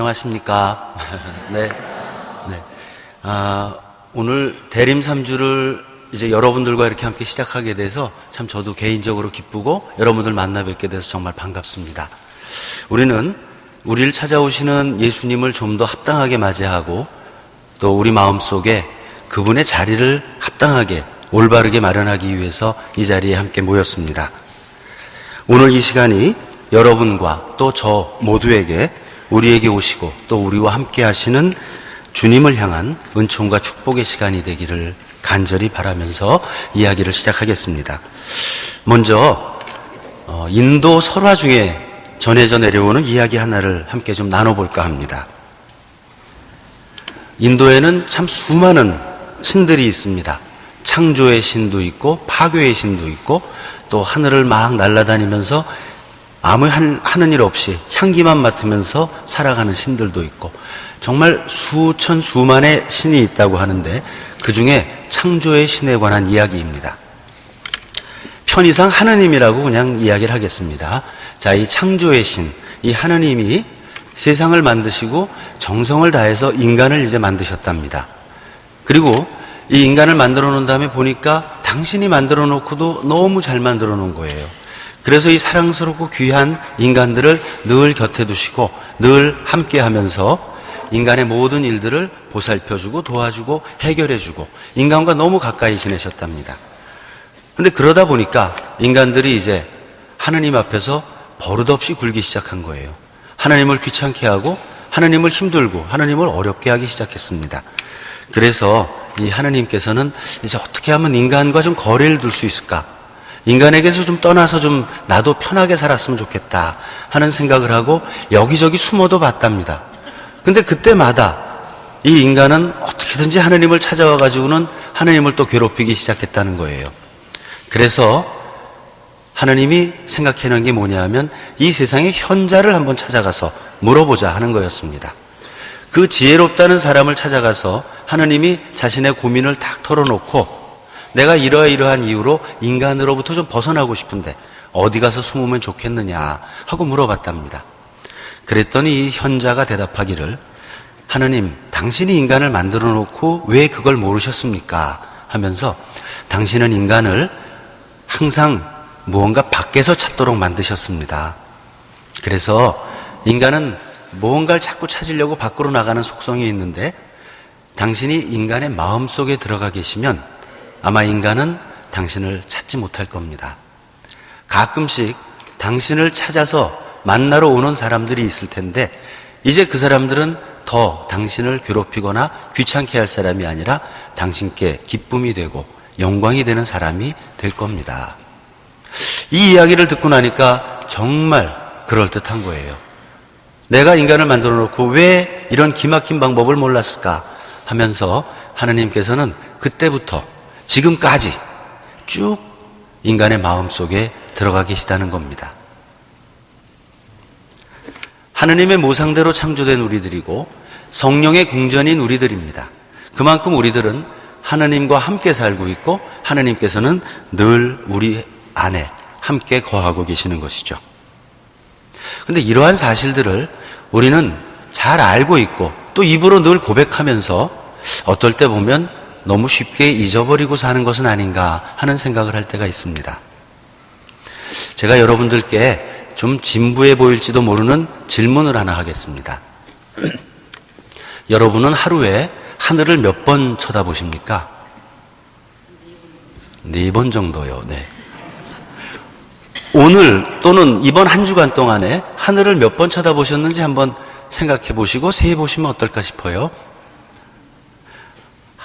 안녕하십니까. 네. 오늘 대림 3주를 이제 여러분들과 이렇게 함께 시작하게 돼서 참 저도 개인적으로 기쁘고 여러분들 만나 뵙게 돼서 정말 반갑습니다. 우리는 우리를 찾아오시는 예수님을 좀 더 합당하게 맞이하고 또 우리 마음속에 그분의 자리를 합당하게 올바르게 마련하기 위해서 이 자리에 함께 모였습니다. 오늘 이 시간이 여러분과 또 저 모두에게 우리에게 오시고 또 우리와 함께 하시는 주님을 향한 은총과 축복의 시간이 되기를 간절히 바라면서 이야기를 시작하겠습니다. 먼저 인도 설화 중에 전해져 내려오는 이야기 하나를 함께 좀 나눠볼까 합니다. 인도에는 참 수많은 신들이 있습니다. 창조의 신도 있고 파괴의 신도 있고 또 하늘을 막 날아다니면서 아무 하는 일 없이 향기만 맡으면서 살아가는 신들도 있고 정말 수천 수만의 신이 있다고 하는데 그 중에 창조의 신에 관한 이야기입니다. 편의상 하느님이라고 그냥 이야기를 하겠습니다. 자, 이 창조의 신, 이 하느님이 세상을 만드시고 정성을 다해서 인간을 이제 만드셨답니다. 그리고 이 인간을 만들어 놓은 다음에 보니까 당신이 만들어 놓고도 너무 잘 만들어 놓은 거예요. 그래서 이 사랑스럽고 귀한 인간들을 늘 곁에 두시고 늘 함께 하면서 인간의 모든 일들을 보살펴주고 도와주고 해결해주고 인간과 너무 가까이 지내셨답니다. 그런데 그러다 보니까 인간들이 이제 하느님 앞에서 버릇없이 굴기 시작한 거예요. 하나님을 귀찮게 하고 하나님을 힘들고 하나님을 어렵게 하기 시작했습니다. 그래서 이 하나님께서는 이제 어떻게 하면 인간과 좀 거리를 둘 수 있을까? 인간에게서 좀 떠나서 좀 나도 편하게 살았으면 좋겠다 하는 생각을 하고 여기저기 숨어도 봤답니다. 근데 그때마다 이 인간은 어떻게든지 하나님을 찾아와 가지고는 하나님을 또 괴롭히기 시작했다는 거예요. 그래서 하나님이 생각해낸 게 뭐냐면 이 세상의 현자를 한번 찾아가서 물어보자 하는 거였습니다. 그 지혜롭다는 사람을 찾아가서 하나님이 자신의 고민을 탁 털어놓고 내가 이러이러한 이유로 인간으로부터 좀 벗어나고 싶은데 어디 가서 숨으면 좋겠느냐 하고 물어봤답니다. 그랬더니 이 현자가 대답하기를 하느님, 당신이 인간을 만들어 놓고 왜 그걸 모르셨습니까? 하면서 당신은 인간을 항상 무언가 밖에서 찾도록 만드셨습니다. 그래서 인간은 무언가를 자꾸 찾으려고 밖으로 나가는 속성이 있는데 당신이 인간의 마음속에 들어가 계시면 아마 인간은 당신을 찾지 못할 겁니다. 가끔씩 당신을 찾아서 만나러 오는 사람들이 있을 텐데 이제 그 사람들은 더 당신을 괴롭히거나 귀찮게 할 사람이 아니라 당신께 기쁨이 되고 영광이 되는 사람이 될 겁니다. 이 이야기를 듣고 나니까 정말 그럴듯한 거예요. 내가 인간을 만들어 놓고 왜 이런 기막힌 방법을 몰랐을까 하면서 하나님께서는 그때부터 지금까지 쭉 인간의 마음속에 들어가 계시다는 겁니다. 하나님의 모상대로 창조된 우리들이고 성령의 궁전인 우리들입니다. 그만큼 우리들은 하나님과 함께 살고 있고 하나님께서는 늘 우리 안에 함께 거하고 계시는 것이죠. 그런데 이러한 사실들을 우리는 잘 알고 있고 또 입으로 늘 고백하면서 어떨 때 보면 너무 쉽게 잊어버리고 사는 것은 아닌가 하는 생각을 할 때가 있습니다. 제가 여러분들께 좀 진부해 보일지도 모르는 질문을 하나 하겠습니다. 여러분은 하루에 하늘을 몇 번 쳐다보십니까? 4번 정도요. 네. 오늘 또는 이번 한 주간 동안에 하늘을 몇 번 쳐다보셨는지 한번 생각해 보시고 세해 보시면 어떨까 싶어요.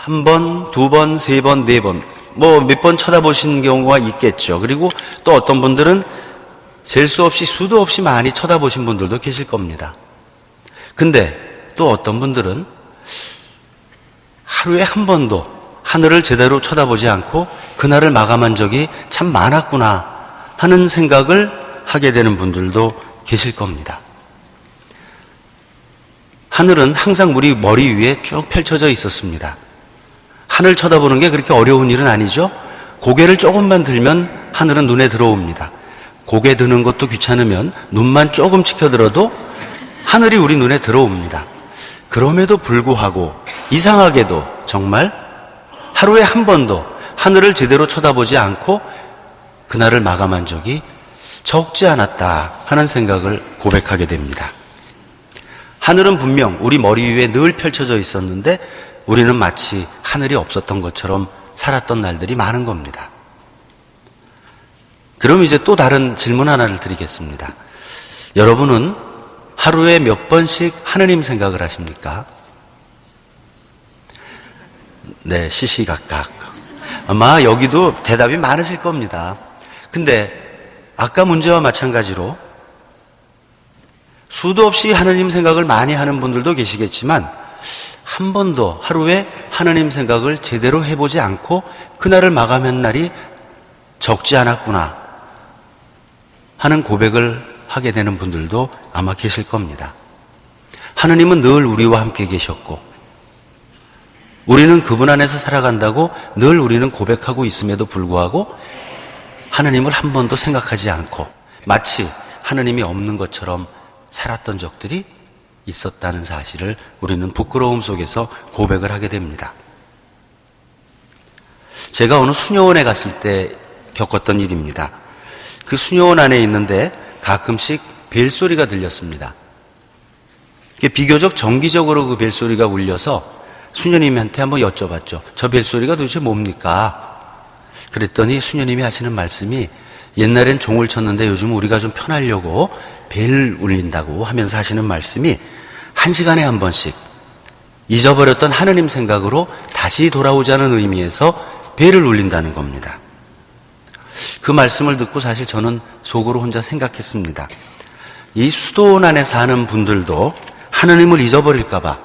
1번, 2번, 3번, 4번 뭐 몇 번 쳐다보신 경우가 있겠죠. 그리고 또 어떤 분들은 셀 수 없이 수도 없이 많이 쳐다보신 분들도 계실 겁니다. 근데 또 어떤 분들은 하루에 한 번도 하늘을 제대로 쳐다보지 않고 그날을 마감한 적이 참 많았구나 하는 생각을 하게 되는 분들도 계실 겁니다. 하늘은 항상 우리 머리 위에 쭉 펼쳐져 있었습니다. 하늘 쳐다보는 게 그렇게 어려운 일은 아니죠. 고개를 조금만 들면 하늘은 눈에 들어옵니다. 고개 드는 것도 귀찮으면 눈만 조금 치켜들어도 하늘이 우리 눈에 들어옵니다. 그럼에도 불구하고 이상하게도 정말 하루에 한 번도 하늘을 제대로 쳐다보지 않고 그날을 마감한 적이 적지 않았다 하는 생각을 고백하게 됩니다. 하늘은 분명 우리 머리 위에 늘 펼쳐져 있었는데 우리는 마치 하늘이 없었던 것처럼 살았던 날들이 많은 겁니다. 그럼 이제 또 다른 질문 하나를 드리겠습니다. 여러분은 하루에 몇 번씩 하느님 생각을 하십니까? 네, 시시각각. 아마 여기도 대답이 많으실 겁니다. 근데 아까 문제와 마찬가지로 수도 없이 하느님 생각을 많이 하는 분들도 계시겠지만 한 번도 하루에 하느님 생각을 제대로 해보지 않고 그날을 마감한 날이 적지 않았구나 하는 고백을 하게 되는 분들도 아마 계실 겁니다. 하느님은 늘 우리와 함께 계셨고 우리는 그분 안에서 살아간다고 늘 우리는 고백하고 있음에도 불구하고 하느님을 한 번도 생각하지 않고 마치 하느님이 없는 것처럼 살았던 적들이 있었다는 사실을 우리는 부끄러움 속에서 고백을 하게 됩니다. 제가 어느 수녀원에 갔을 때 겪었던 일입니다. 그 수녀원 안에 있는데 가끔씩 벨소리가 들렸습니다. 비교적 정기적으로 그 벨소리가 울려서 수녀님한테 한번 여쭤봤죠. 저 벨소리가 도대체 뭡니까? 그랬더니 수녀님이 하시는 말씀이 옛날엔 종을 쳤는데 요즘 우리가 좀 편하려고 벨 울린다고 하면서 하시는 말씀이 1시간에 한 번씩 잊어버렸던 하느님 생각으로 다시 돌아오자는 의미에서 벨을 울린다는 겁니다. 그 말씀을 듣고 사실 저는 속으로 혼자 생각했습니다. 이 수도원 안에 사는 분들도 하느님을 잊어버릴까 봐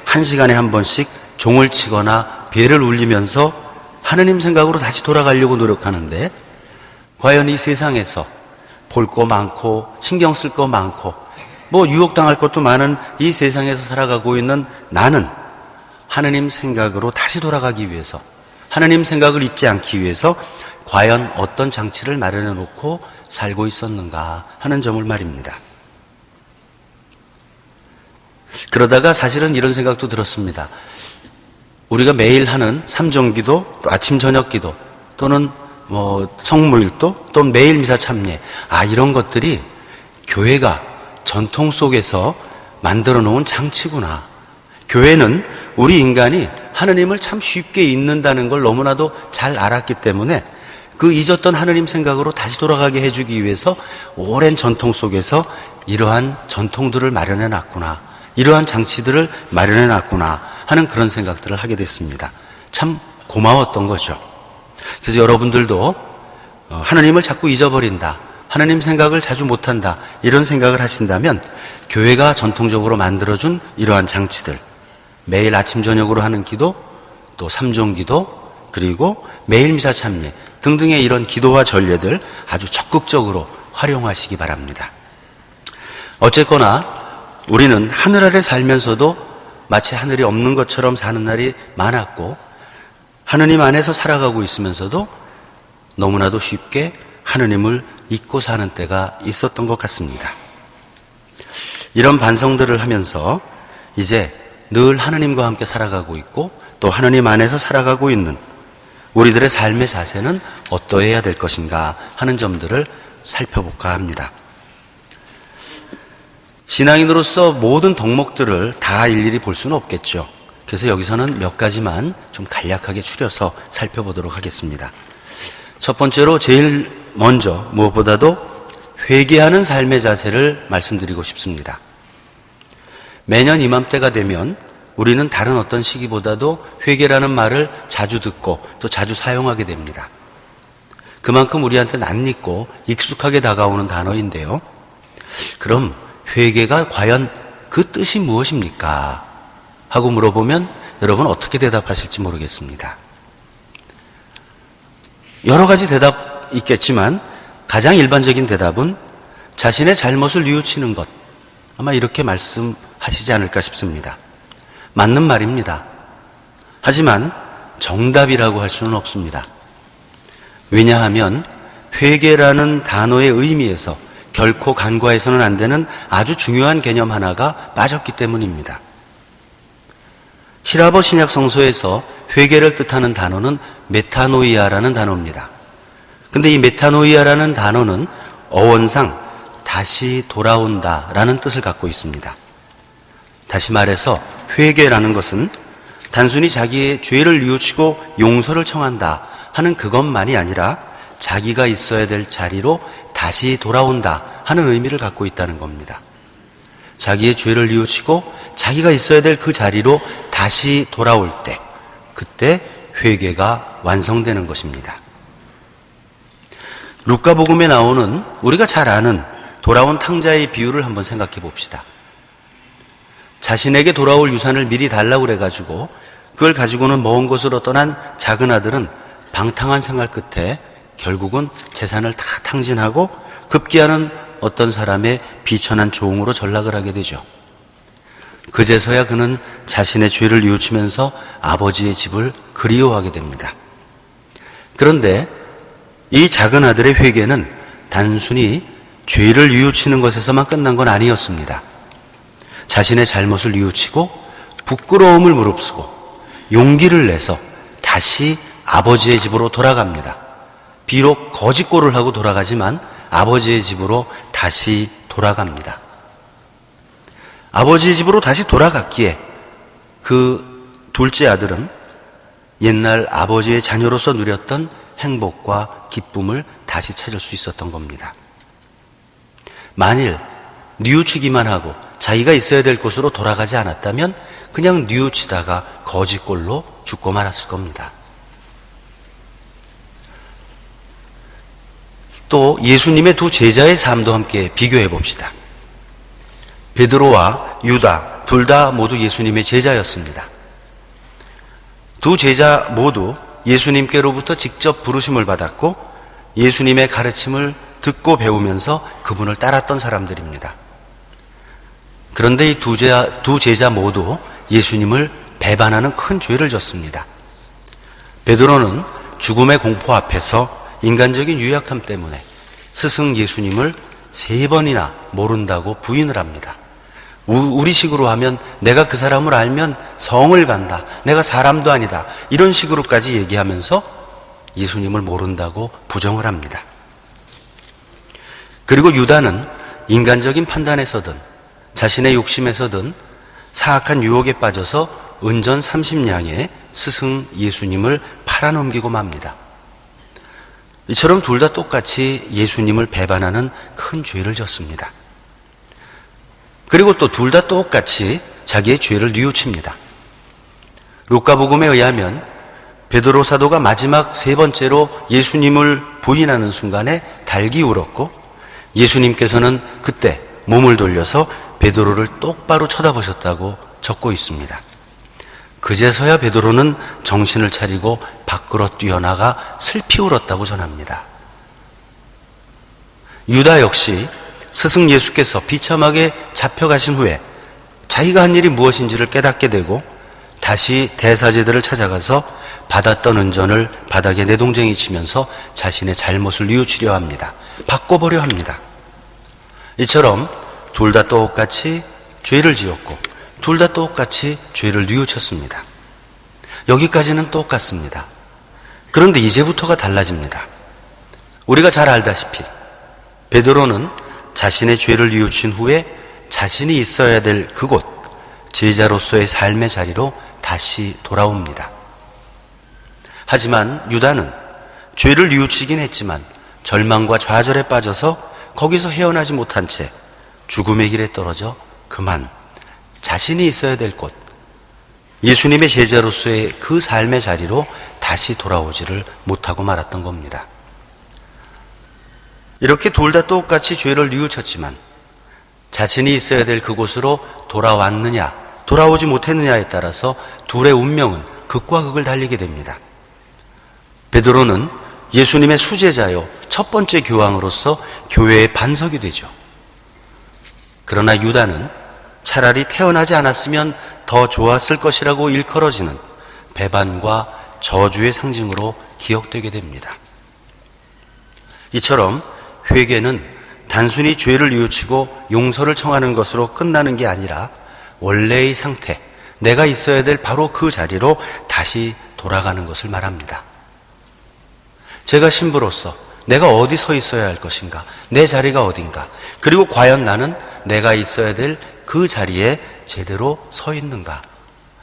1시간에 한 번씩 종을 치거나 벨을 울리면서 하느님 생각으로 다시 돌아가려고 노력하는데 과연 이 세상에서 볼 거 많고 신경 쓸 거 많고 유혹당할 것도 많은 이 세상에서 살아가고 있는 나는 하느님 생각으로 다시 돌아가기 위해서 하느님 생각을 잊지 않기 위해서 과연 어떤 장치를 마련해 놓고 살고 있었는가 하는 점을 말입니다. 그러다가 사실은 이런 생각도 들었습니다. 우리가 매일 하는 삼정기도, 또 아침 저녁 기도, 또는 성모일도, 또 매일 미사 참례, 이런 것들이 교회가 전통 속에서 만들어 놓은 장치구나. 교회는 우리 인간이 하느님을 참 쉽게 잊는다는 걸 너무나도 잘 알았기 때문에 그 잊었던 하느님 생각으로 다시 돌아가게 해주기 위해서 오랜 전통 속에서 이러한 전통들을 마련해 놨구나, 이러한 장치들을 마련해 놨구나 하는 그런 생각들을 하게 됐습니다. 참 고마웠던 거죠. 그래서 여러분들도 하느님을 자꾸 잊어버린다, 하느님 생각을 자주 못한다, 이런 생각을 하신다면 교회가 전통적으로 만들어준 이러한 장치들, 매일 아침 저녁으로 하는 기도, 또 삼종기도, 그리고 매일 미사 참례 등등의 이런 기도와 전례들 아주 적극적으로 활용하시기 바랍니다. 어쨌거나 우리는 하늘 아래 살면서도 마치 하늘이 없는 것처럼 사는 날이 많았고 하느님 안에서 살아가고 있으면서도 너무나도 쉽게 하느님을 잊고 사는 때가 있었던 것 같습니다. 이런 반성들을 하면서 이제 늘 하느님과 함께 살아가고 있고 또 하느님 안에서 살아가고 있는 우리들의 삶의 자세는 어떠해야 될 것인가 하는 점들을 살펴볼까 합니다. 신앙인으로서 모든 덕목들을 다 일일이 볼 수는 없겠죠. 그래서 여기서는 몇 가지만 좀 간략하게 추려서 살펴보도록 하겠습니다. 첫 번째로 제일 먼저 무엇보다도 회개하는 삶의 자세를 말씀드리고 싶습니다. 매년 이맘때가 되면 우리는 다른 어떤 시기보다도 회개라는 말을 자주 듣고 또 자주 사용하게 됩니다. 그만큼 우리한테 낯익고 익숙하게 다가오는 단어인데요. 그럼 회개가 과연 그 뜻이 무엇입니까? 하고 물어보면 여러분 어떻게 대답하실지 모르겠습니다. 여러 가지 대답 있겠지만 가장 일반적인 대답은 자신의 잘못을 뉘우치는 것, 아마 이렇게 말씀하시지 않을까 싶습니다. 맞는 말입니다. 하지만 정답이라고 할 수는 없습니다. 왜냐하면 회개라는 단어의 의미에서 결코 간과해서는 안 되는 아주 중요한 개념 하나가 빠졌기 때문입니다. 히라버 신약 성서에서 회개를 뜻하는 단어는 메타노이아라는 단어입니다. 근데 이 메타노이아라는 단어는 어원상 다시 돌아온다라는 뜻을 갖고 있습니다. 다시 말해서 회개라는 것은 단순히 자기의 죄를 뉘우치고 용서를 청한다 하는 그것만이 아니라 자기가 있어야 될 자리로 다시 돌아온다 하는 의미를 갖고 있다는 겁니다. 자기의 죄를 뉘우치고 자기가 있어야 될 그 자리로 다시 돌아올 때, 그때 회개가 완성되는 것입니다. 루카복음에 나오는 우리가 잘 아는 돌아온 탕자의 비유를 한번 생각해 봅시다. 자신에게 돌아올 유산을 미리 달라고 그래가지고 그걸 가지고는 먼 곳으로 떠난 작은 아들은 방탕한 생활 끝에 결국은 재산을 다 탕진하고 급기야는 어떤 사람의 비천한 종으로 전락을 하게 되죠. 그제서야 그는 자신의 죄를 뉘우치면서 아버지의 집을 그리워하게 됩니다. 그런데 이 작은 아들의 회개는 단순히 죄를 뉘우치는 것에서만 끝난 건 아니었습니다. 자신의 잘못을 뉘우치고 부끄러움을 무릅쓰고 용기를 내서 다시 아버지의 집으로 돌아갑니다. 비록 거짓골을 하고 돌아가지만 아버지의 집으로 다시 돌아갑니다. 아버지의 집으로 다시 돌아갔기에 그 둘째 아들은 옛날 아버지의 자녀로서 누렸던 행복과 기쁨을 다시 찾을 수 있었던 겁니다. 만일 뉘우치기만 하고 자기가 있어야 될 곳으로 돌아가지 않았다면 그냥 뉘우치다가 거짓골로 죽고 말았을 겁니다. 또 예수님의 두 제자의 삶도 함께 비교해 봅시다. 베드로와 유다 둘 다 모두 예수님의 제자였습니다. 두 제자 모두 예수님께로부터 직접 부르심을 받았고 예수님의 가르침을 듣고 배우면서 그분을 따랐던 사람들입니다. 그런데 이 두 제자 모두 예수님을 배반하는 큰 죄를 졌습니다. 베드로는 죽음의 공포 앞에서 인간적인 유약함 때문에 스승 예수님을 3번이나 모른다고 부인을 합니다. 우리식으로 하면 내가 그 사람을 알면 성을 간다, 내가 사람도 아니다, 이런 식으로까지 얘기하면서 예수님을 모른다고 부정을 합니다. 그리고 유다는 인간적인 판단에서든 자신의 욕심에서든 사악한 유혹에 빠져서 은전 30냥에 스승 예수님을 팔아넘기고 맙니다. 이처럼 둘 다 똑같이 예수님을 배반하는 큰 죄를 졌습니다. 그리고 또 둘 다 똑같이 자기의 죄를 뉘우칩니다. 루카복음에 의하면 베드로 사도가 마지막 3번째로 예수님을 부인하는 순간에 닭이 울었고 예수님께서는 그때 몸을 돌려서 베드로를 똑바로 쳐다보셨다고 적고 있습니다. 그제서야 베드로는 정신을 차리고 밖으로 뛰어나가 슬피 울었다고 전합니다. 유다 역시 스승 예수께서 비참하게 잡혀가신 후에 자기가 한 일이 무엇인지를 깨닫게 되고 다시 대사제들을 찾아가서 받았던 은전을 바닥에 내동쟁이 치면서 자신의 잘못을 뉘우치려 합니다. 바꿔보려 합니다. 이처럼 둘 다 똑같이 죄를 지었고 둘 다 똑같이 죄를 뉘우쳤습니다. 여기까지는 똑같습니다. 그런데 이제부터가 달라집니다. 우리가 잘 알다시피 베드로는 자신의 죄를 뉘우친 후에 자신이 있어야 될 그곳, 제자로서의 삶의 자리로 다시 돌아옵니다. 하지만 유다는 죄를 뉘우치긴 했지만 절망과 좌절에 빠져서 거기서 헤어나지 못한 채 죽음의 길에 떨어져 그만 자신이 있어야 될 곳, 예수님의 제자로서의 그 삶의 자리로 다시 돌아오지를 못하고 말았던 겁니다. 이렇게 둘 다 똑같이 죄를 뉘우쳤지만 자신이 있어야 될 그곳으로 돌아왔느냐 돌아오지 못했느냐에 따라서 둘의 운명은 극과 극을 달리게 됩니다. 베드로는 예수님의 수제자요 첫 번째 교황으로서 교회의 반석이 되죠. 그러나 유다는 차라리 태어나지 않았으면 더 좋았을 것이라고 일컬어지는 배반과 저주의 상징으로 기억되게 됩니다. 이처럼 회개는 단순히 죄를 뉘우치고 용서를 청하는 것으로 끝나는 게 아니라 원래의 상태, 내가 있어야 될 바로 그 자리로 다시 돌아가는 것을 말합니다. 제가 신부로서 내가 어디 서 있어야 할 것인가, 내 자리가 어딘가, 그리고 과연 나는 내가 있어야 될 그 자리에 제대로 서 있는가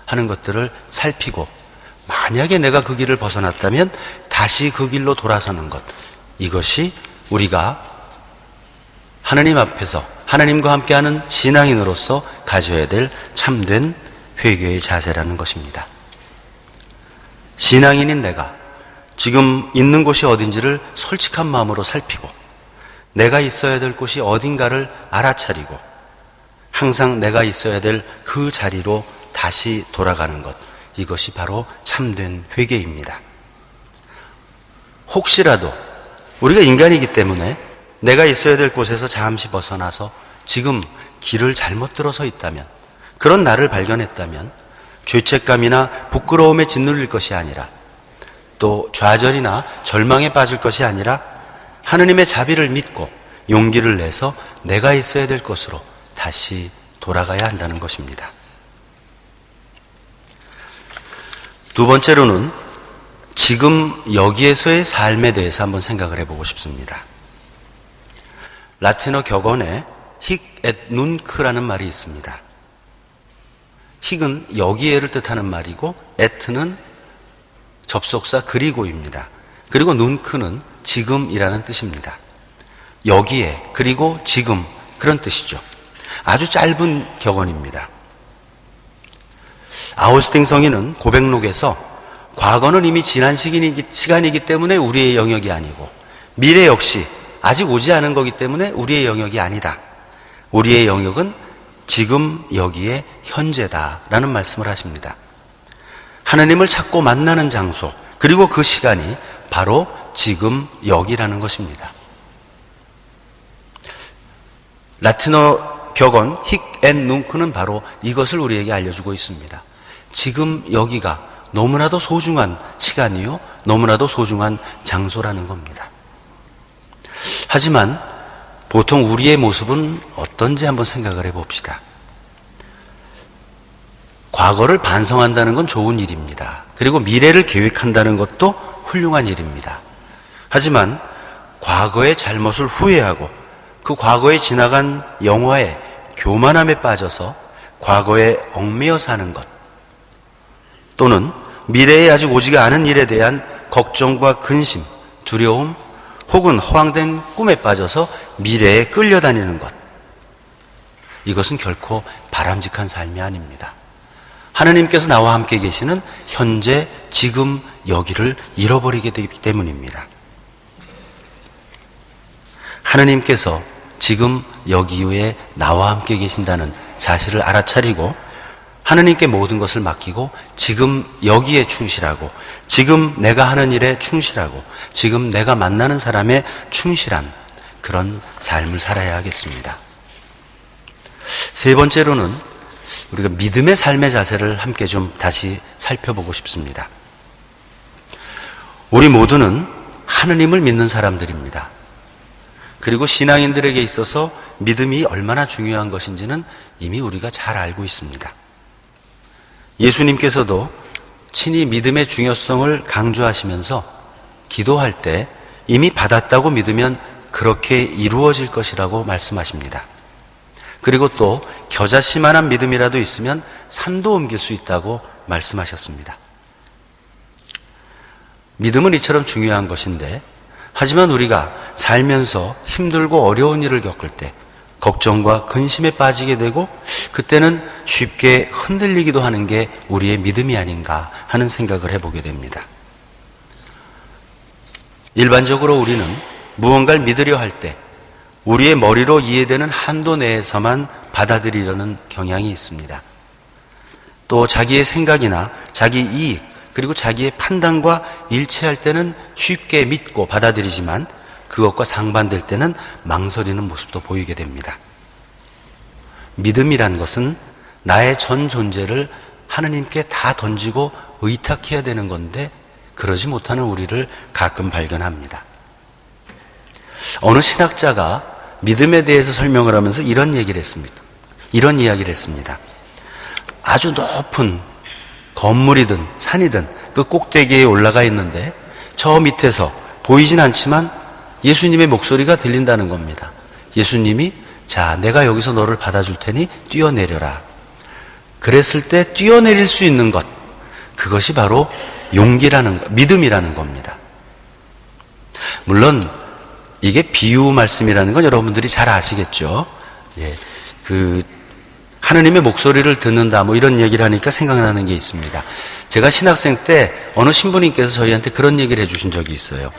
하는 것들을 살피고, 만약에 내가 그 길을 벗어났다면 다시 그 길로 돌아서는 것, 이것이 우리가 하나님 앞에서 하나님과 함께하는 신앙인으로서 가져야 될 참된 회개의 자세라는 것입니다. 신앙인인 내가 지금 있는 곳이 어딘지를 솔직한 마음으로 살피고, 내가 있어야 될 곳이 어딘가를 알아차리고, 항상 내가 있어야 될 그 자리로 다시 돌아가는 것, 이것이 바로 참된 회개입니다. 혹시라도 우리가 인간이기 때문에 내가 있어야 될 곳에서 잠시 벗어나서 지금 길을 잘못 들어서 있다면, 그런 나를 발견했다면 죄책감이나 부끄러움에 짓눌릴 것이 아니라, 또 좌절이나 절망에 빠질 것이 아니라 하느님의 자비를 믿고 용기를 내서 내가 있어야 될 곳으로 다시 돌아가야 한다는 것입니다. 두 번째로는 지금 여기에서의 삶에 대해서 한번 생각을 해보고 싶습니다. 라틴어 격언에 hic et nunc라는 말이 있습니다. hic은 여기에를 뜻하는 말이고 et는 접속사 그리고입니다. 그리고 nunc는 지금이라는 뜻입니다. 여기에, 그리고 지금, 그런 뜻이죠. 아주 짧은 격언입니다. 아우스팅 성인은 고백록에서 과거는 이미 지난 시간이기 때문에 우리의 영역이 아니고, 미래 역시 아직 오지 않은 거기 때문에 우리의 영역이 아니다. 우리의 영역은 지금 여기에 현재다라는 말씀을 하십니다. 하나님을 찾고 만나는 장소, 그리고 그 시간이 바로 지금 여기라는 것입니다. 라틴어 격언 hic et nunc는 바로 이것을 우리에게 알려주고 있습니다. 지금 여기가 너무나도 소중한 시간이요, 너무나도 소중한 장소라는 겁니다. 하지만 보통 우리의 모습은 어떤지 한번 생각을 해봅시다. 과거를 반성한다는 건 좋은 일입니다. 그리고 미래를 계획한다는 것도 훌륭한 일입니다. 하지만 과거의 잘못을 후회하고 그 과거에 지나간 영화에 교만함에 빠져서 과거에 얽매여 사는 것, 또는 미래에 아직 오지가 않은 일에 대한 걱정과 근심, 두려움, 혹은 허황된 꿈에 빠져서 미래에 끌려다니는 것, 이것은 결코 바람직한 삶이 아닙니다. 하나님께서 나와 함께 계시는 현재, 지금, 여기를 잃어버리게 되기 때문입니다. 하나님께서 지금 여기에 나와 함께 계신다는 사실을 알아차리고 하나님께 모든 것을 맡기고 지금 여기에 충실하고, 지금 내가 하는 일에 충실하고, 지금 내가 만나는 사람에 충실한 그런 삶을 살아야 하겠습니다. 세 번째로는 우리가 믿음의 삶의 자세를 함께 좀 다시 살펴보고 싶습니다. 우리 모두는 하느님을 믿는 사람들입니다. 그리고 신앙인들에게 있어서 믿음이 얼마나 중요한 것인지는 이미 우리가 잘 알고 있습니다. 예수님께서도 친히 믿음의 중요성을 강조하시면서 기도할 때 이미 받았다고 믿으면 그렇게 이루어질 것이라고 말씀하십니다. 그리고 또 겨자씨만한 믿음이라도 있으면 산도 옮길 수 있다고 말씀하셨습니다. 믿음은 이처럼 중요한 것인데, 하지만 우리가 살면서 힘들고 어려운 일을 겪을 때 걱정과 근심에 빠지게 되고, 그때는 쉽게 흔들리기도 하는 게 우리의 믿음이 아닌가 하는 생각을 해보게 됩니다. 일반적으로 우리는 무언가를 믿으려 할 때 우리의 머리로 이해되는 한도 내에서만 받아들이려는 경향이 있습니다. 또 자기의 생각이나 자기 이익, 그리고 자기의 판단과 일치할 때는 쉽게 믿고 받아들이지만 그것과 상반될 때는 망설이는 모습도 보이게 됩니다. 믿음이란 것은 나의 전 존재를 하느님께 다 던지고 의탁해야 되는 건데, 그러지 못하는 우리를 가끔 발견합니다. 어느 신학자가 믿음에 대해서 설명을 하면서 이런 얘기를 했습니다. 이런 이야기를 했습니다. 아주 높은 건물이든 산이든 그 꼭대기에 올라가 있는데 저 밑에서 보이진 않지만 예수님의 목소리가 들린다는 겁니다. 예수님이 자, 내가 여기서 너를 받아줄 테니 뛰어내려라. 그랬을 때 뛰어내릴 수 있는 것, 그것이 바로 용기라는 것, 믿음이라는 겁니다. 물론 이게 비유 말씀이라는 건 여러분들이 잘 아시겠죠. 예, 하느님의 목소리를 듣는다 뭐 이런 얘기를 하니까 생각나는 게 있습니다. 제가 신학생 때 어느 신부님께서 저희한테 그런 얘기를 해주신 적이 있어요.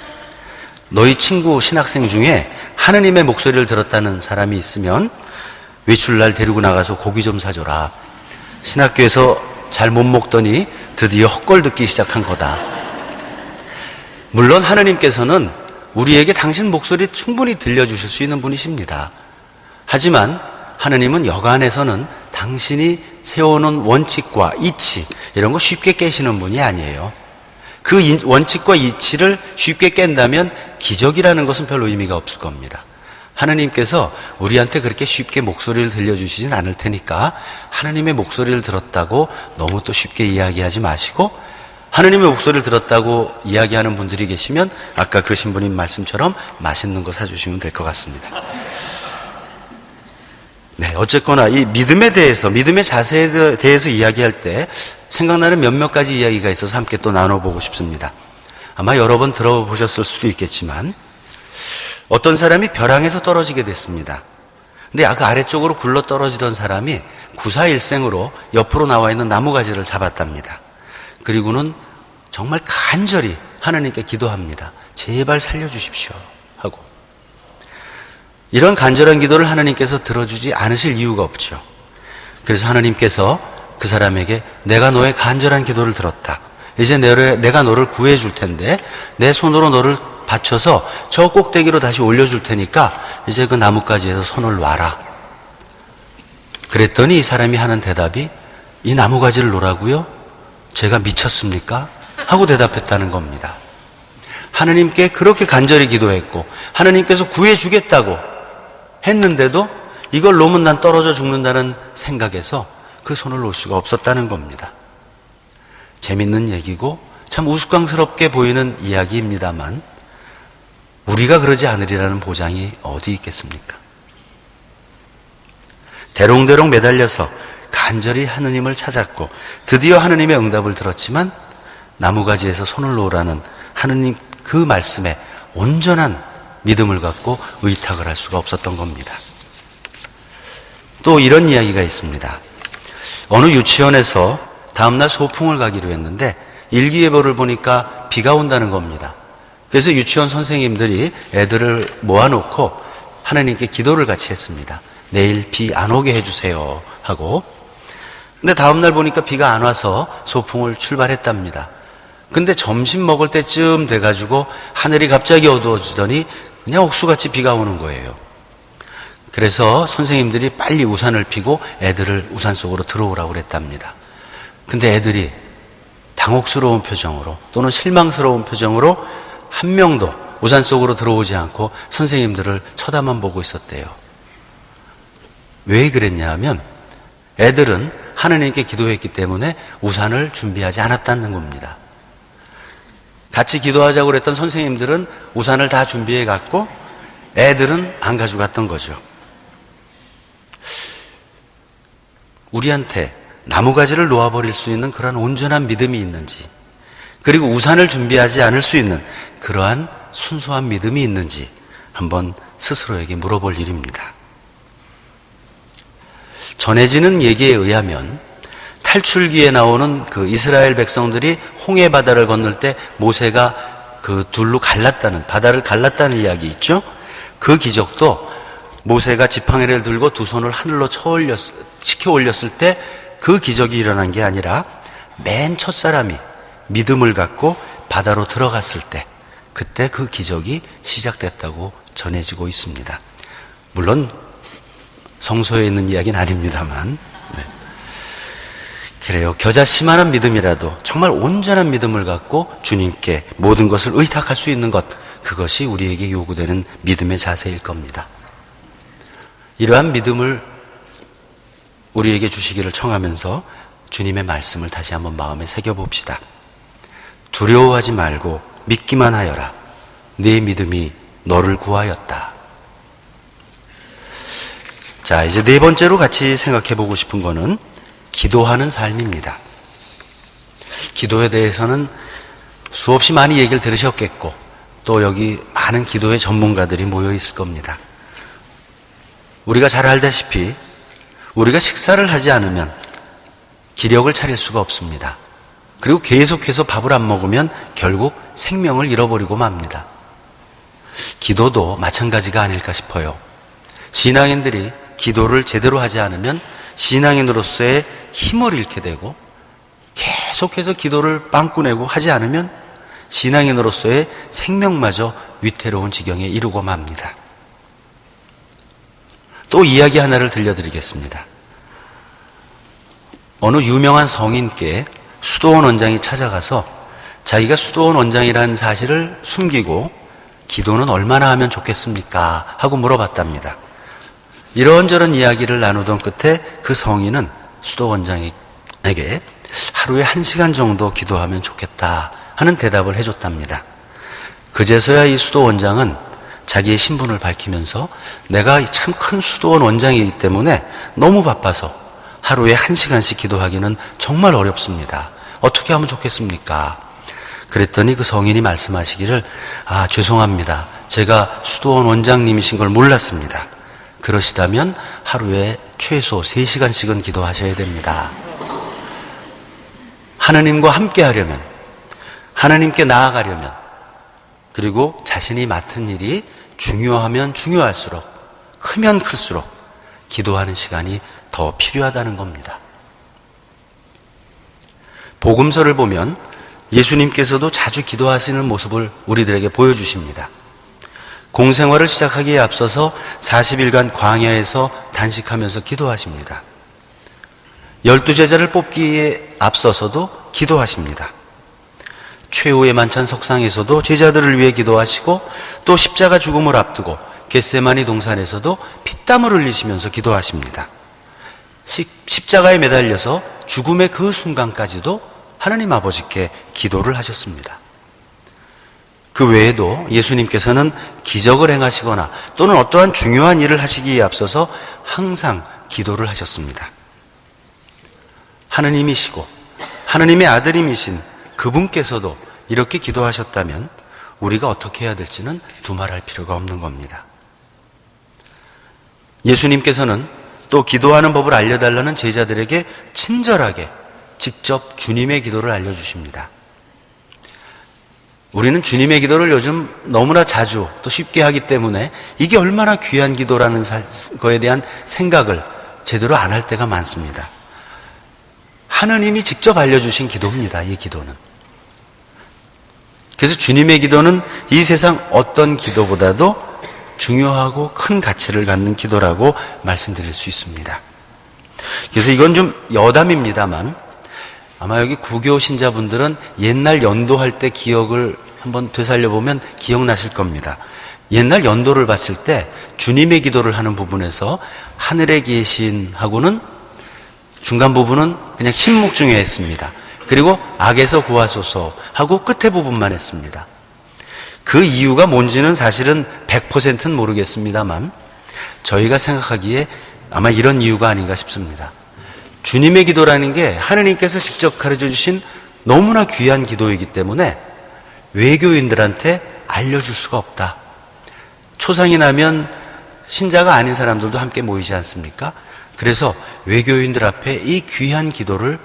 너희 친구 신학생 중에 하느님의 목소리를 들었다는 사람이 있으면 외출날 데리고 나가서 고기 좀 사줘라. 신학교에서 잘 못 먹더니 드디어 헛걸 듣기 시작한 거다. 물론 하느님께서는 우리에게 당신 목소리 충분히 들려주실 수 있는 분이십니다. 하지만 하느님은 여간에서는 당신이 세워놓은 원칙과 이치 이런 거 쉽게 깨시는 분이 아니에요. 그 원칙과 이치를 쉽게 깬다면 기적이라는 것은 별로 의미가 없을 겁니다. 하느님께서 우리한테 그렇게 쉽게 목소리를 들려주시진 않을 테니까 하느님의 목소리를 들었다고 너무 또 쉽게 이야기하지 마시고, 하느님의 목소리를 들었다고 이야기하는 분들이 계시면 아까 그 신부님 말씀처럼 맛있는 거 사주시면 될 것 같습니다. 네, 어쨌거나 이 믿음에 대해서, 믿음의 자세에 대해서 이야기할 때 생각나는 몇몇 가지 이야기가 있어서 함께 또 나눠보고 싶습니다. 아마 여러 번 들어보셨을 수도 있겠지만 어떤 사람이 벼랑에서 떨어지게 됐습니다. 근데 그 아래쪽으로 굴러 떨어지던 사람이 구사일생으로 옆으로 나와 있는 나무가지를 잡았답니다. 그리고는 정말 간절히 하나님께 기도합니다. 제발 살려주십시오 하고. 이런 간절한 기도를 하나님께서 들어주지 않으실 이유가 없죠. 그래서 하나님께서 그 사람에게 내가 너의 간절한 기도를 들었다. 이제 내가 너를 구해줄 텐데 내 손으로 너를 받쳐서 저 꼭대기로 다시 올려줄 테니까 이제 그 나뭇가지에서 손을 놔라. 그랬더니 이 사람이 하는 대답이 이 나뭇가지를 놓으라고요? 제가 미쳤습니까? 하고 대답했다는 겁니다. 하나님께 그렇게 간절히 기도했고 하나님께서 구해주겠다고 했는데도 이걸 놓으면 난 떨어져 죽는다는 생각에서 그 손을 놓을 수가 없었다는 겁니다. 재밌는 얘기고 참 우스꽝스럽게 보이는 이야기입니다만 우리가 그러지 않으리라는 보장이 어디 있겠습니까? 대롱대롱 매달려서 간절히 하느님을 찾았고 드디어 하느님의 응답을 들었지만 나무가지에서 손을 놓으라는 하느님 그 말씀에 온전한 믿음을 갖고 의탁을 할 수가 없었던 겁니다. 또 이런 이야기가 있습니다. 어느 유치원에서 다음날 소풍을 가기로 했는데 일기예보를 보니까 비가 온다는 겁니다. 그래서 유치원 선생님들이 애들을 모아놓고 하나님께 기도를 같이 했습니다. 내일 비 안 오게 해주세요 하고. 근데 다음날 보니까 비가 안 와서 소풍을 출발했답니다. 근데 점심 먹을 때쯤 돼가지고 하늘이 갑자기 어두워지더니 그냥 옥수같이 비가 오는 거예요. 그래서 선생님들이 빨리 우산을 피고 애들을 우산 속으로 들어오라고 그랬답니다. 근데 애들이 당혹스러운 표정으로 또는 실망스러운 표정으로 한 명도 우산 속으로 들어오지 않고 선생님들을 쳐다만 보고 있었대요. 왜 그랬냐 하면 애들은 하느님께 기도했기 때문에 우산을 준비하지 않았다는 겁니다. 같이 기도하자고 그랬던 선생님들은 우산을 다 준비해 갔고 애들은 안 가져갔던 거죠. 우리한테 나무가지를 놓아버릴 수 있는 그러한 온전한 믿음이 있는지, 그리고 우산을 준비하지 않을 수 있는 그러한 순수한 믿음이 있는지 한번 스스로에게 물어볼 일입니다. 전해지는 얘기에 의하면 탈출기에 나오는 그 이스라엘 백성들이 홍해 바다를 건널 때 모세가 그 둘로 갈랐다는, 바다를 갈랐다는 이야기 있죠? 그 기적도 모세가 지팡이를 들고 두 손을 하늘로 치켜 올렸을 때 그 기적이 일어난 게 아니라 맨 첫 사람이 믿음을 갖고 바다로 들어갔을 때 그때 그 기적이 시작됐다고 전해지고 있습니다. 물론 성서에 있는 이야기는 아닙니다만, 네. 그래요. 겨자씨만한 믿음이라도 정말 온전한 믿음을 갖고 주님께 모든 것을 의탁할 수 있는 것, 그것이 우리에게 요구되는 믿음의 자세일 겁니다. 이러한 믿음을 우리에게 주시기를 청하면서 주님의 말씀을 다시 한번 마음에 새겨봅시다. 두려워하지 말고 믿기만 하여라. 네 믿음이 너를 구하였다. 자, 이제 네 번째로 같이 생각해 보고 싶은 거는 기도하는 삶입니다. 기도에 대해서는 수없이 많이 얘기를 들으셨겠고 또 여기 많은 기도의 전문가들이 모여 있을 겁니다. 우리가 잘 알다시피 우리가 식사를 하지 않으면 기력을 차릴 수가 없습니다. 그리고 계속해서 밥을 안 먹으면 결국 생명을 잃어버리고 맙니다. 기도도 마찬가지가 아닐까 싶어요. 신앙인들이 기도를 제대로 하지 않으면 신앙인으로서의 힘을 잃게 되고 계속해서 기도를 빵꾸내고 하지 않으면 신앙인으로서의 생명마저 위태로운 지경에 이르고 맙니다. 또 이야기 하나를 들려드리겠습니다. 어느 유명한 성인께 수도원 원장이 찾아가서 자기가 수도원 원장이라는 사실을 숨기고 기도는 얼마나 하면 좋겠습니까? 하고 물어봤답니다. 이런저런 이야기를 나누던 끝에 그 성인은 수도원장에게 하루에 1시간 정도 기도하면 좋겠다 하는 대답을 해줬답니다. 그제서야 이 수도원장은 자기의 신분을 밝히면서 내가 참 큰 수도원 원장이기 때문에 너무 바빠서 하루에 1시간씩 기도하기는 정말 어렵습니다. 어떻게 하면 좋겠습니까? 그랬더니 그 성인이 말씀하시기를 죄송합니다. 제가 수도원 원장님이신 걸 몰랐습니다. 그러시다면 하루에 최소 3시간씩은 기도하셔야 됩니다. 하나님과 함께 하려면, 하나님께 나아가려면, 그리고 자신이 맡은 일이 중요하면 중요할수록, 크면 클수록 기도하는 시간이 더 필요하다는 겁니다. 복음서를 보면 예수님께서도 자주 기도하시는 모습을 우리들에게 보여주십니다. 공생활을 시작하기에 앞서서 40일간 광야에서 단식하면서 기도하십니다. 12제자를 뽑기에 앞서서도 기도하십니다. 최후의 만찬 석상에서도 제자들을 위해 기도하시고 또 십자가 죽음을 앞두고 겟세마니 동산에서도 피땀을 흘리시면서 기도하십니다. 십자가에 매달려서 죽음의 그 순간까지도 하나님 아버지께 기도를 하셨습니다. 그 외에도 예수님께서는 기적을 행하시거나 또는 어떠한 중요한 일을 하시기에 앞서서 항상 기도를 하셨습니다. 하느님이시고 하느님의 아들임이신 그분께서도 이렇게 기도하셨다면 우리가 어떻게 해야 될지는 두말할 필요가 없는 겁니다. 예수님께서는 또 기도하는 법을 알려달라는 제자들에게 친절하게 직접 주님의 기도를 알려주십니다. 우리는 주님의 기도를 요즘 너무나 자주 또 쉽게 하기 때문에 이게 얼마나 귀한 기도라는 거에 대한 생각을 제대로 안 할 때가 많습니다. 하느님이 직접 알려주신 기도입니다. 이 기도는. 그래서 주님의 기도는 이 세상 어떤 기도보다도 중요하고 큰 가치를 갖는 기도라고 말씀드릴 수 있습니다. 그래서 이건 좀 여담입니다만 아마 여기 구교 신자분들은 옛날 연도할 때 기억을 한번 되살려보면 기억나실 겁니다. 옛날 연도를 봤을 때 주님의 기도를 하는 부분에서 하늘에 계신 하고는 중간 부분은 그냥 침묵 중에 했습니다. 그리고 악에서 구하소서 하고 끝에 부분만 했습니다. 그 이유가 뭔지는 사실은 100%는 모르겠습니다만 저희가 생각하기에 아마 이런 이유가 아닌가 싶습니다. 주님의 기도라는 게 하느님께서 직접 가르쳐 주신 너무나 귀한 기도이기 때문에 외교인들한테 알려줄 수가 없다. 초상이 나면 신자가 아닌 사람들도 함께 모이지 않습니까? 그래서 외교인들 앞에 이 귀한 기도를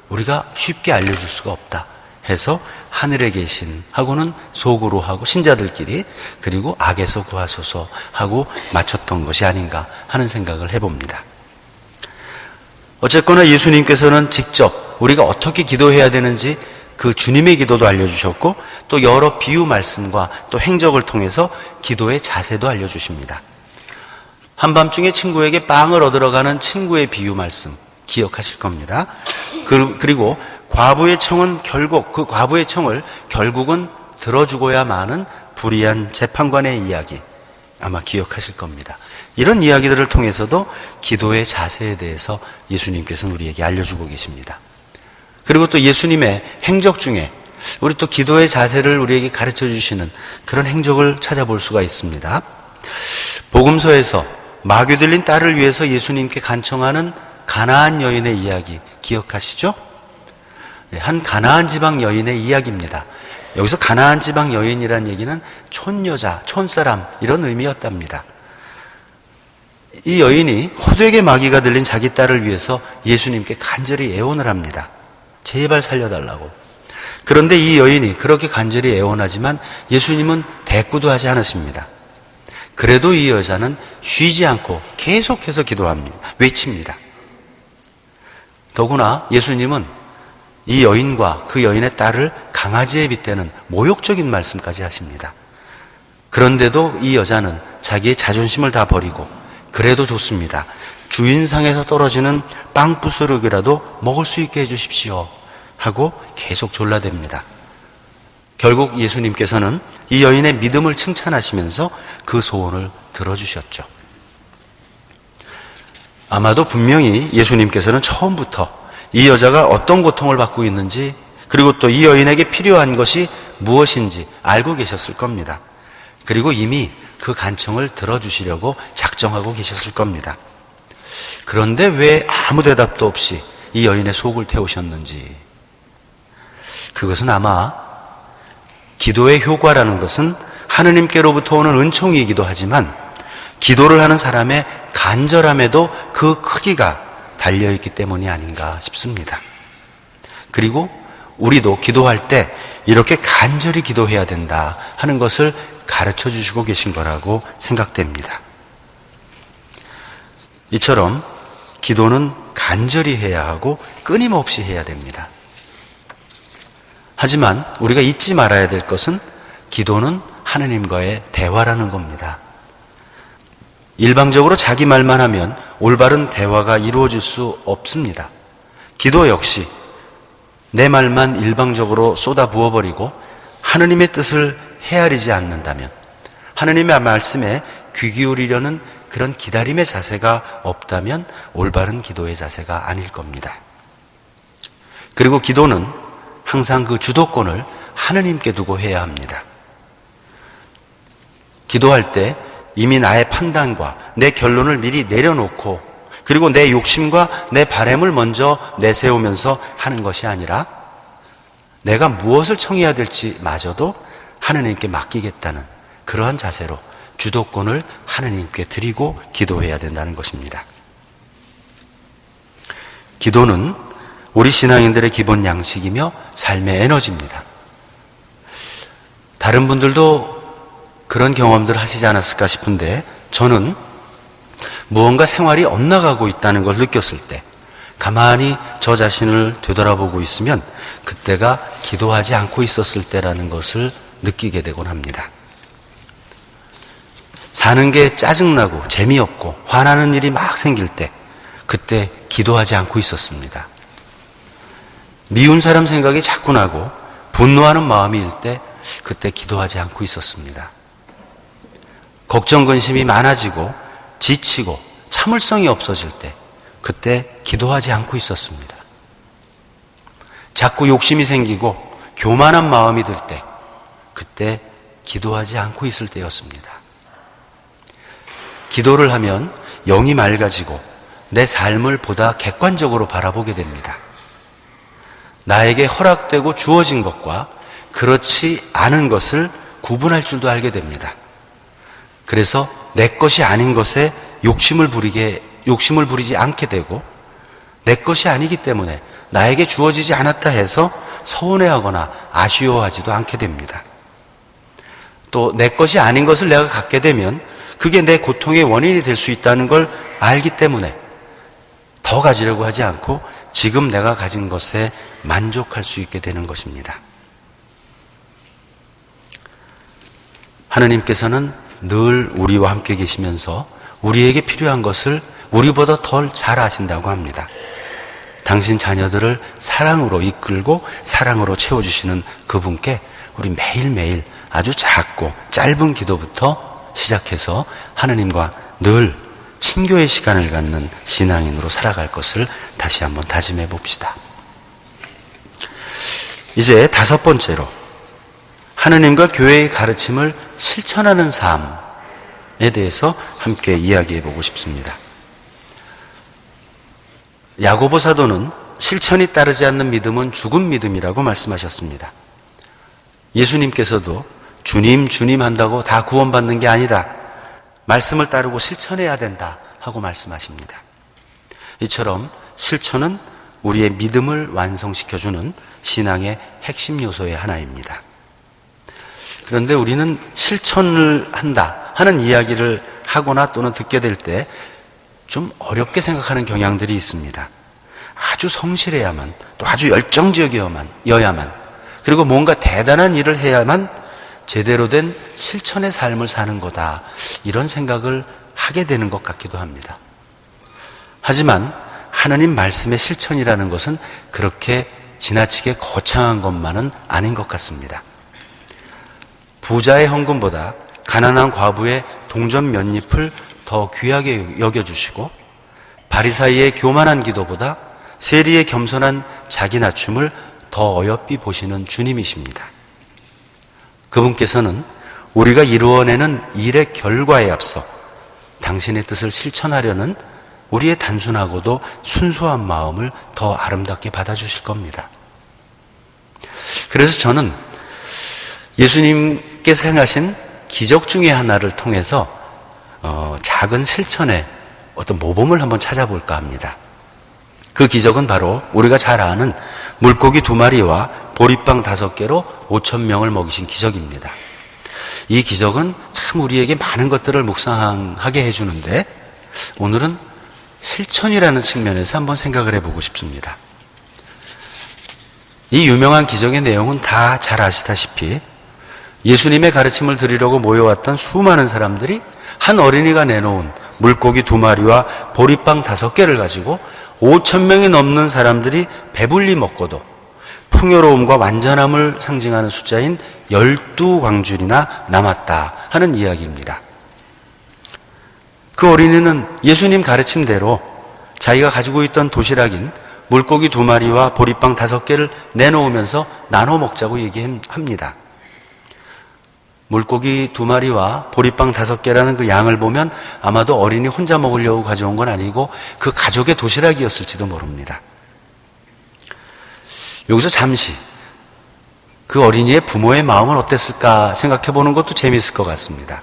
우리가 쉽게 알려줄 수가 없다 해서 하늘에 계신 하고는 속으로 하고 신자들끼리 그리고 악에서 구하소서 하고 맞췄던 것이 아닌가 하는 생각을 해봅니다. 어쨌거나 예수님께서는 직접 우리가 어떻게 기도해야 되는지 그 주님의 기도도 알려주셨고 또 여러 비유 말씀과 또 행적을 통해서 기도의 자세도 알려주십니다. 한밤중에 친구에게 빵을 얻으러 가는 친구의 비유 말씀 기억하실 겁니다. 그리고 과부의 청은 그 과부의 청을 결국은 들어주고야 마는 불의한 재판관의 이야기 아마 기억하실 겁니다. 이런 이야기들을 통해서도 기도의 자세에 대해서 예수님께서는 우리에게 알려주고 계십니다. 그리고 또 예수님의 행적 중에 우리 또 기도의 자세를 우리에게 가르쳐 주시는 그런 행적을 찾아볼 수가 있습니다. 복음서에서 마귀 들린 딸을 위해서 예수님께 간청하는 가나안 여인의 이야기 기억하시죠? 한 가나안 지방 여인의 이야기입니다. 여기서 가나안 지방 여인이라는 얘기는 촌여자, 촌사람 이런 의미였답니다. 이 여인이 호되게 마귀가 들린 자기 딸을 위해서 예수님께 간절히 애원을 합니다. 제발 살려달라고. 그런데 이 여인이 그렇게 간절히 애원하지만 예수님은 대꾸도 하지 않으십니다. 그래도 이 여자는 쉬지 않고 계속해서 기도합니다. 외칩니다. 더구나 예수님은 이 여인과 그 여인의 딸을 강아지에 빗대는 모욕적인 말씀까지 하십니다. 그런데도 이 여자는 자기의 자존심을 다 버리고 그래도 좋습니다. 주인상에서 떨어지는 빵 부스러기라도 먹을 수 있게 해주십시오 하고 계속 졸라댑니다. 결국 예수님께서는 이 여인의 믿음을 칭찬하시면서 그 소원을 들어주셨죠. 아마도 분명히 예수님께서는 처음부터 이 여자가 어떤 고통을 받고 있는지 그리고 또 이 여인에게 필요한 것이 무엇인지 알고 계셨을 겁니다. 그리고 이미 그 간청을 들어주시려고 작정하고 계셨을 겁니다. 그런데 왜 아무 대답도 없이 이 여인의 속을 태우셨는지, 그것은 아마 기도의 효과라는 것은 하느님께로부터 오는 은총이기도 하지만 기도를 하는 사람의 간절함에도 그 크기가 달려있기 때문이 아닌가 싶습니다. 그리고 우리도 기도할 때 이렇게 간절히 기도해야 된다 하는 것을 가르쳐 주시고 계신 거라고 생각됩니다. 이처럼 기도는 간절히 해야 하고 끊임없이 해야 됩니다. 하지만 우리가 잊지 말아야 될 것은 기도는 하느님과의 대화라는 겁니다. 일방적으로 자기 말만 하면 올바른 대화가 이루어질 수 없습니다. 기도 역시 내 말만 일방적으로 쏟아 부어버리고 하느님의 뜻을 헤아리지 않는다면, 하느님의 말씀에 귀 기울이려는 그런 기다림의 자세가 없다면 올바른 기도의 자세가 아닐 겁니다. 그리고 기도는 항상 그 주도권을 하느님께 두고 해야 합니다. 기도할 때 이미 나의 판단과 내 결론을 미리 내려놓고 그리고 내 욕심과 내 바램을 먼저 내세우면서 하는 것이 아니라 내가 무엇을 청해야 될지 마저도 하느님께 맡기겠다는 그러한 자세로 주도권을 하느님께 드리고 기도해야 된다는 것입니다. 기도는 우리 신앙인들의 기본 양식이며 삶의 에너지입니다. 다른 분들도 그런 경험들 하시지 않았을까 싶은데 저는 무언가 생활이 엇나가고 있다는 걸 느꼈을 때 가만히 저 자신을 되돌아보고 있으면 그때가 기도하지 않고 있었을 때라는 것을 느끼게 되곤 합니다. 사는 게 짜증나고 재미없고 화나는 일이 막 생길 때 그때 기도하지 않고 있었습니다. 미운 사람 생각이 자꾸 나고 분노하는 마음이 일 때 그때 기도하지 않고 있었습니다. 걱정 근심이 많아지고 지치고 참을성이 없어질 때 그때 기도하지 않고 있었습니다. 자꾸 욕심이 생기고 교만한 마음이 들 때 그때 기도하지 않고 있을 때였습니다. 기도를 하면 영이 맑아지고 내 삶을 보다 객관적으로 바라보게 됩니다. 나에게 허락되고 주어진 것과 그렇지 않은 것을 구분할 줄도 알게 됩니다. 그래서 내 것이 아닌 것에 욕심을 부리지 않게 되고 내 것이 아니기 때문에 나에게 주어지지 않았다 해서 서운해하거나 아쉬워하지도 않게 됩니다. 또 내 것이 아닌 것을 내가 갖게 되면 그게 내 고통의 원인이 될 수 있다는 걸 알기 때문에 더 가지려고 하지 않고 지금 내가 가진 것에 만족할 수 있게 되는 것입니다. 하느님께서는 늘 우리와 함께 계시면서 우리에게 필요한 것을 우리보다 덜 잘 아신다고 합니다. 당신 자녀들을 사랑으로 이끌고 사랑으로 채워주시는 그분께 우리 매일매일 아주 작고 짧은 기도부터 시작해서 하느님과 늘 친교의 시간을 갖는 신앙인으로 살아갈 것을 다시 한번 다짐해 봅시다. 이제 다섯 번째로 하느님과 교회의 가르침을 실천하는 삶에 대해서 함께 이야기해 보고 싶습니다. 야고보 사도는 실천이 따르지 않는 믿음은 죽은 믿음이라고 말씀하셨습니다. 예수님께서도 주님 주님 한다고 다 구원받는 게 아니다. 말씀을 따르고 실천해야 된다 하고 말씀하십니다. 이처럼 실천은 우리의 믿음을 완성시켜주는 신앙의 핵심 요소의 하나입니다. 그런데 우리는 실천을 한다 하는 이야기를 하거나 또는 듣게 될 때 좀 어렵게 생각하는 경향들이 있습니다. 아주 성실해야만, 또 아주 열정적이어야만, 그리고 뭔가 대단한 일을 해야만 제대로 된 실천의 삶을 사는 거다, 이런 생각을 하게 되는 것 같기도 합니다. 하지만 하나님 말씀의 실천이라는 것은 그렇게 지나치게 거창한 것만은 아닌 것 같습니다. 부자의 헌금보다 가난한 과부의 동전 몇 잎을 더 귀하게 여겨주시고, 바리사이의 교만한 기도보다 세리의 겸손한 자기 낮춤을 더 어여삐 보시는 주님이십니다. 그분께서는 우리가 이루어내는 일의 결과에 앞서 당신의 뜻을 실천하려는 우리의 단순하고도 순수한 마음을 더 아름답게 받아주실 겁니다. 그래서 저는 예수님께서 행하신 기적 중에 하나를 통해서 작은 실천의 어떤 모범을 한번 찾아볼까 합니다. 그 기적은 바로 우리가 잘 아는 물고기 2마리와 보리빵 5개로 5,000명을 먹이신 기적입니다. 이 기적은 참 우리에게 많은 것들을 묵상하게 해주는데, 오늘은 실천이라는 측면에서 한번 생각을 해보고 싶습니다. 이 유명한 기적의 내용은 다 잘 아시다시피 예수님의 가르침을 들으려고 모여왔던 수많은 사람들이 한 어린이가 내놓은 물고기 2마리와 보리빵 5개를 가지고 5,000명이 넘는 사람들이 배불리 먹고도 풍요로움과 완전함을 상징하는 숫자인 12광줄이나 남았다 하는 이야기입니다. 그 어린이는 예수님 가르침대로 자기가 가지고 있던 도시락인 물고기 2마리와 보리빵 5개를 내놓으면서 나눠 먹자고 얘기합니다. 물고기 2마리와 보리빵 5개라는 그 양을 보면 아마도 어린이 혼자 먹으려고 가져온 건 아니고 그 가족의 도시락이었을지도 모릅니다. 여기서 잠시 그 어린이의 부모의 마음은 어땠을까 생각해 보는 것도 재미있을 것 같습니다.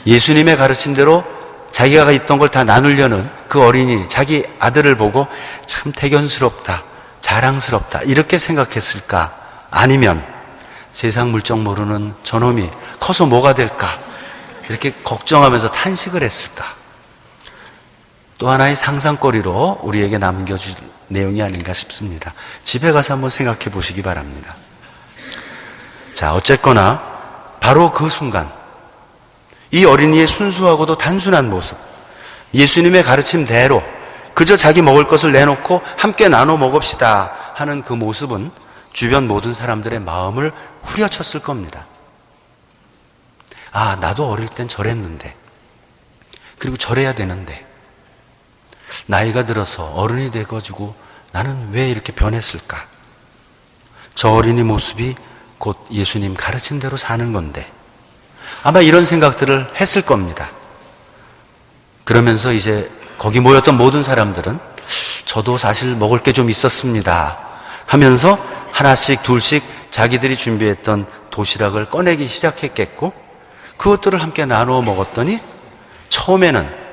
예수님의 가르침대로 자기가 있던 걸 다 나누려는 그 어린이, 자기 아들을 보고 참 대견스럽다, 자랑스럽다 이렇게 생각했을까? 아니면 세상 물정 모르는 저놈이 커서 뭐가 될까? 이렇게 걱정하면서 탄식을 했을까? 또 하나의 상상거리로 우리에게 남겨줄 내용이 아닌가 싶습니다. 집에 가서 한번 생각해 보시기 바랍니다. 자, 어쨌거나 바로 그 순간 이 어린이의 순수하고도 단순한 모습, 예수님의 가르침대로 그저 자기 먹을 것을 내놓고 함께 나눠 먹읍시다 하는 그 모습은 주변 모든 사람들의 마음을 후려쳤을 겁니다. 아, 나도 어릴 땐 저랬는데, 그리고 저래야 되는데, 나이가 들어서 어른이 돼가지고 나는 왜 이렇게 변했을까? 저 어린이 모습이 곧 예수님 가르침대로 사는 건데, 아마 이런 생각들을 했을 겁니다. 그러면서 이제 거기 모였던 모든 사람들은 저도 사실 먹을 게 좀 있었습니다 하면서 하나씩 둘씩 자기들이 준비했던 도시락을 꺼내기 시작했겠고, 그것들을 함께 나누어 먹었더니 처음에는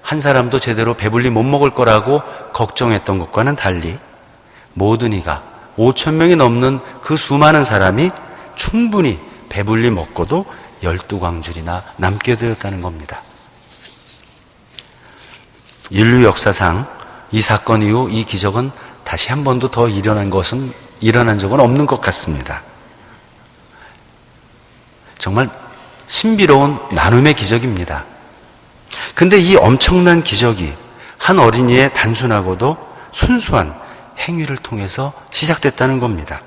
한 사람도 제대로 배불리 못 먹을 거라고 걱정했던 것과는 달리 모든 이가 5,000명이 넘는 그 수많은 사람이 충분히 배불리 먹고도 12광줄이나 남게 되었다는 겁니다. 인류 역사상 이 사건 이후 이 기적은 다시 한 번도 더 일어난 적은 없는 것 같습니다. 정말 신비로운 나눔의 기적입니다. 근데 이 엄청난 기적이 한 어린이의 단순하고도 순수한 행위를 통해서 시작됐다는 겁니다.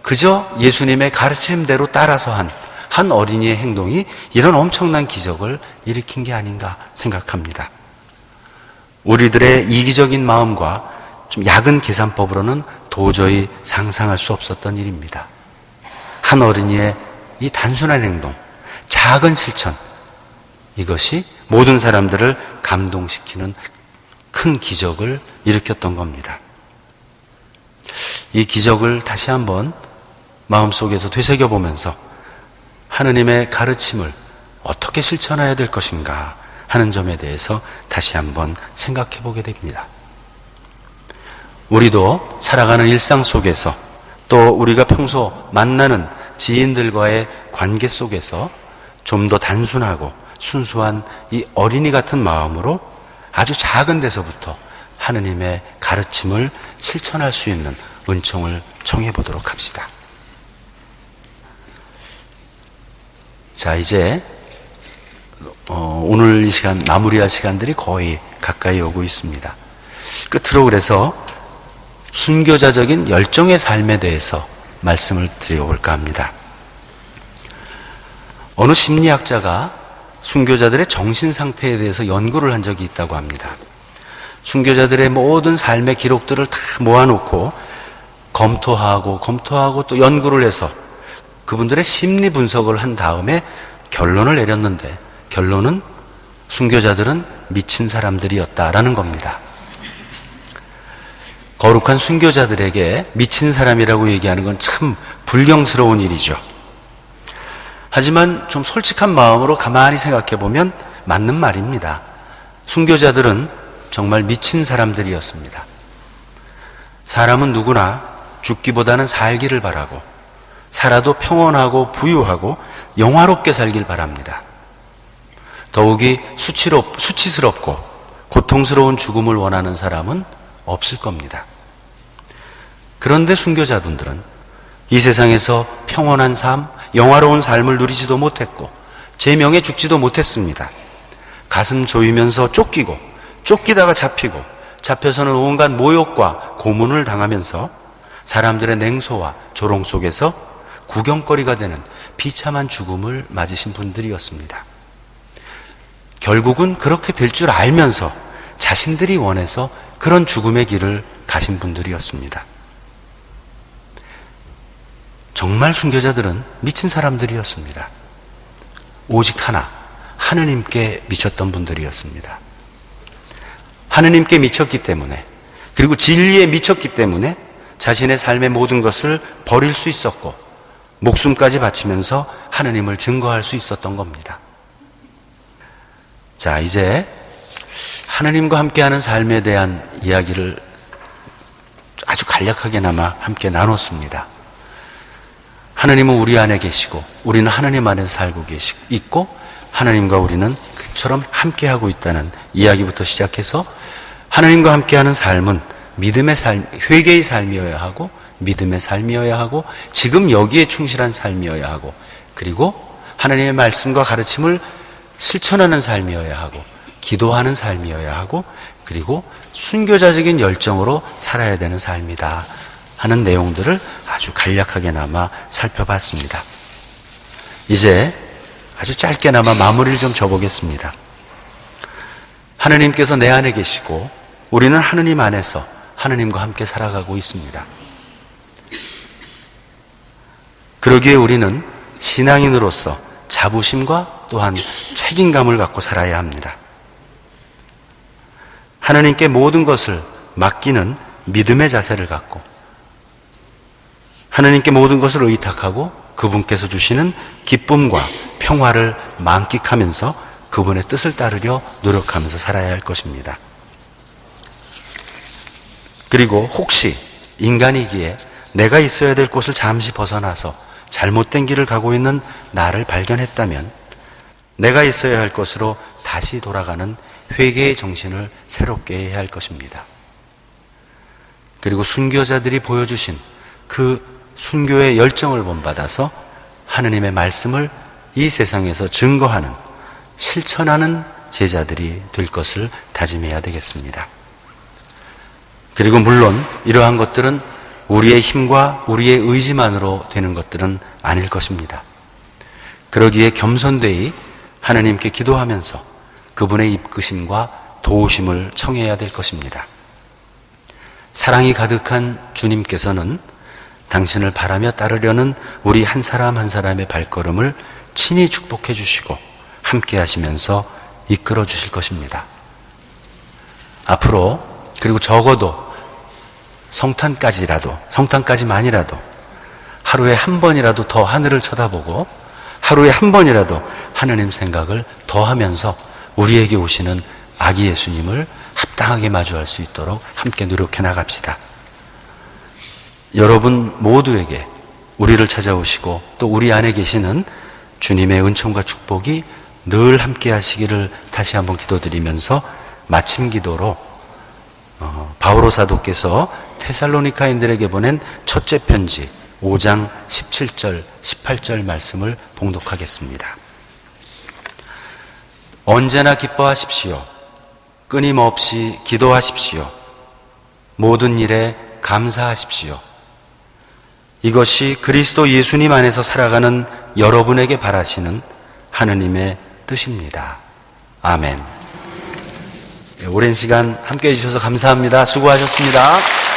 그저 예수님의 가르침대로 따라서 한 한 어린이의 행동이 이런 엄청난 기적을 일으킨 게 아닌가 생각합니다. 우리들의 이기적인 마음과 좀 약은 계산법으로는 도저히 상상할 수 없었던 일입니다. 한 어린이의 이 단순한 행동, 작은 실천, 이것이 모든 사람들을 감동시키는 큰 기적을 일으켰던 겁니다. 이 기적을 다시 한번 마음속에서 되새겨보면서 하느님의 가르침을 어떻게 실천해야 될 것인가 하는 점에 대해서 다시 한번 생각해 보게 됩니다. 우리도 살아가는 일상 속에서 또 우리가 평소 만나는 지인들과의 관계 속에서 좀 더 단순하고 순수한 이 어린이 같은 마음으로 아주 작은 데서부터 하느님의 가르침을 실천할 수 있는 은총을 청해 보도록 합시다. 자, 이제 오늘 이 시간 마무리할 시간들이 거의 가까이 오고 있습니다. 끝으로 그래서 순교자적인 열정의 삶에 대해서 말씀을 드려볼까 합니다. 어느 심리학자가 순교자들의 정신 상태에 대해서 연구를 한 적이 있다고 합니다. 순교자들의 모든 삶의 기록들을 다 모아놓고 검토하고 또 연구를 해서 그분들의 심리 분석을 한 다음에 결론을 내렸는데, 결론은 순교자들은 미친 사람들이었다라는 겁니다. 거룩한 순교자들에게 미친 사람이라고 얘기하는 건 참 불경스러운 일이죠. 하지만 좀 솔직한 마음으로 가만히 생각해 보면 맞는 말입니다. 순교자들은 정말 미친 사람들이었습니다. 사람은 누구나 죽기보다는 살기를 바라고, 살아도 평온하고 부유하고 영화롭게 살길 바랍니다. 더욱이 수치스럽고 고통스러운 죽음을 원하는 사람은 없을 겁니다. 그런데 순교자분들은 이 세상에서 평온한 삶, 영화로운 삶을 누리지도 못했고 제명에 죽지도 못했습니다. 가슴 조이면서 쫓기고, 쫓기다가 잡히고, 잡혀서는 온갖 모욕과 고문을 당하면서 사람들의 냉소와 조롱 속에서 구경거리가 되는 비참한 죽음을 맞으신 분들이었습니다. 결국은 그렇게 될 줄 알면서 자신들이 원해서 그런 죽음의 길을 가신 분들이었습니다. 정말 순교자들은 미친 사람들이었습니다. 오직 하나, 하느님께 미쳤던 분들이었습니다. 하느님께 미쳤기 때문에, 그리고 진리에 미쳤기 때문에 자신의 삶의 모든 것을 버릴 수 있었고 목숨까지 바치면서 하느님을 증거할 수 있었던 겁니다. 자, 이제 하느님과 함께하는 삶에 대한 이야기를 아주 간략하게나마 함께 나눴습니다. 하느님은 우리 안에 계시고 우리는 하느님 안에 살고 있고 하느님과 우리는 그처럼 함께하고 있다는 이야기부터 시작해서 하느님과 함께하는 삶은 믿음의 삶, 회개의 삶이어야 하고 믿음의 삶이어야 하고 지금 여기에 충실한 삶이어야 하고 그리고 하느님의 말씀과 가르침을 실천하는 삶이어야 하고 기도하는 삶이어야 하고 그리고 순교자적인 열정으로 살아야 되는 삶이다 하는 내용들을 아주 간략하게나마 살펴봤습니다. 이제 아주 짧게나마 마무리를 좀 줘보겠습니다. 하느님께서 내 안에 계시고 우리는 하느님 안에서 하느님과 함께 살아가고 있습니다. 그러기에 우리는 신앙인으로서 자부심과 또한 책임감을 갖고 살아야 합니다. 하느님께 모든 것을 맡기는 믿음의 자세를 갖고 하느님께 모든 것을 의탁하고 그분께서 주시는 기쁨과 평화를 만끽하면서 그분의 뜻을 따르려 노력하면서 살아야 할 것입니다. 그리고 혹시 인간이기에 내가 있어야 될 곳을 잠시 벗어나서 잘못된 길을 가고 있는 나를 발견했다면 내가 있어야 할 곳으로 다시 돌아가는 회개의 정신을 새롭게 해야 할 것입니다. 그리고 순교자들이 보여주신 그 순교의 열정을 본받아서 하느님의 말씀을 이 세상에서 증거하는, 실천하는 제자들이 될 것을 다짐해야 되겠습니다. 그리고 물론 이러한 것들은 우리의 힘과 우리의 의지만으로 되는 것들은 아닐 것입니다. 그러기에 겸손되이 하나님께 기도하면서 그분의 이끄심과 도우심을 청해야 될 것입니다. 사랑이 가득한 주님께서는 당신을 바라며 따르려는 우리 한 사람 한 사람의 발걸음을 친히 축복해 주시고 함께 하시면서 이끌어 주실 것입니다. 앞으로, 그리고 적어도 성탄까지만이라도 하루에 한 번이라도 더 하늘을 쳐다보고 하루에 한 번이라도 하느님 생각을 더 하면서 우리에게 오시는 아기 예수님을 합당하게 마주할 수 있도록 함께 노력해 나갑시다. 여러분 모두에게 우리를 찾아오시고 또 우리 안에 계시는 주님의 은총과 축복이 늘 함께 하시기를 다시 한번 기도드리면서 마침 기도로 바오로 사도께서 테살로니가인들에게 보낸 첫째 편지 5장 17절 18절 말씀을 봉독하겠습니다. 언제나 기뻐하십시오. 끊임없이 기도하십시오. 모든 일에 감사하십시오. 이것이 그리스도 예수님 안에서 살아가는 여러분에게 바라시는 하느님의 뜻입니다. 아멘. 오랜 시간 함께 해주셔서 감사합니다. 수고하셨습니다.